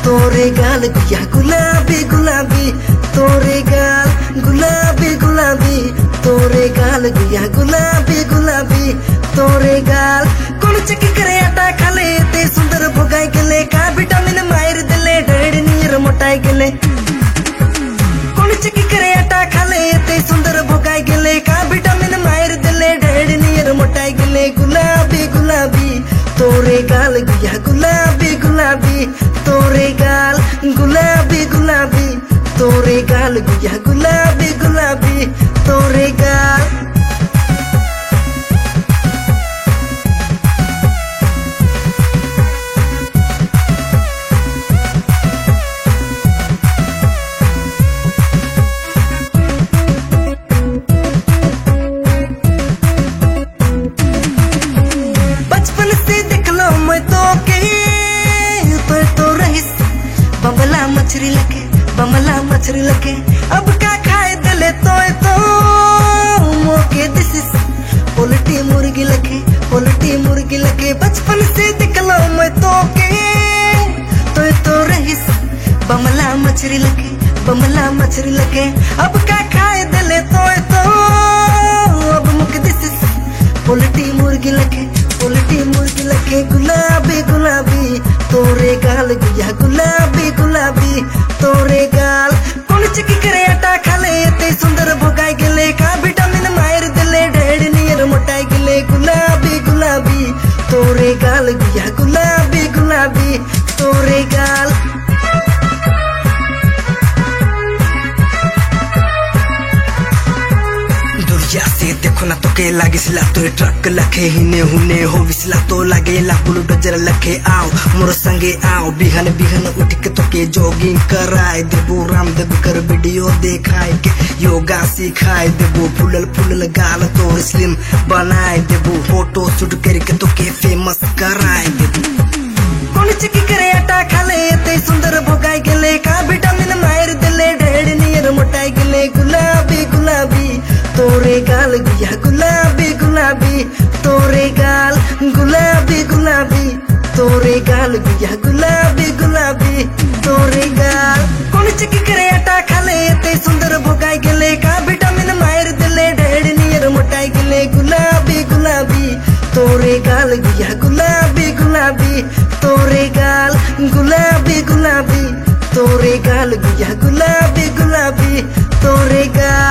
तोरे गाल गुया गुलाबी गुलाबी, तोरे गाल गुलाबी गुलाबी, तोरे गाल गुया गुलाबी गुलाबी, तोरे गाल कोण चकी करे आटा खाले ते सुंदर भोगाय गेले का विटामिन मायर दिले ढेड नीर मोटाय गेले कोण चकी करे आटा खाले ते सुंदर भोगाय गेले का विटामिन मायर दिले ढेड नीर मोटाय गेले गुलाबी गुलाबी, तोरे गाल गुया गुलाबी गुलाबी, तोरे गाल गुलाबी गुलाबी, तोरे गाल गुया गुलाबी गुलाबी, तोरे गाल बचपन से देख लो मैं तो के तो रहीस बमला मछली लगे, बमला मछली लगे, अब क्या खाए दले तो मोके दिस इज पोल्ट्री मुर्गी लगे, पोल्ट्री मुर्गी लगे। बचपन से देख लो मैं तो के तो रहीस बमला मछली लगे, बमला मछली लगे, अब क्या खाए दले तो अब मुके दिस इज पोल्ट्री मुर्गी लगे, पोल्ट्री मुर्गी लगे। गुलाबी गुलाबी, तोरे गाल गुया गुलाबी गुलाबी, तोरे गाल कोण चकी करे आटा खाले ते सुंदर भोगाय गेले का विटामिन मायर दिले ढेड नीर मोटाय गेले गुलाबी गुलाबी, तोरे गाल गुया गुलाबी गुलाबी, तोरे गाल दुरिया से देखो ना तो के लागे सिला तो ट्रक लखे हिने हुने हो विसला तो लागे ला बुलू डजर लखे आओ मोर संगे आओ बिहन बिहन उठ के तो के जॉगिंग कराए देबो रामदेव कर वीडियो देखाए के योगा सिखाए देबो फुलल फुलल गाल तो स्लिम बनाए देबो फोटो शूट करके तो के फेमस कराए देबो कोण चकी करे आटा खाले ते सुंदर भोगाय गेले का विटामिन मायर दिले ढेड नीर मोटाय गेले गुलाबी गुलाबी, तोरे गाल गुया गुलाबी गुलाबी, तोरे गाल गुलाबी गुलाबी, तोरे गाल गुया गुलाबी गुलाबी, तोरे गाल कोण चकी करे आटा खाले ते सुंदर भोगाय गेले का विटामिन मायर दिले ढेड नीर मोटाय गेले गुलाबी गुलाबी, तोरे गाल गुया गुलाबी गुलाबी, तोरे गाल गुलाबी गुलाबी, तोरे गाल गुया गुलाबी गुलाबी, तोरे गाल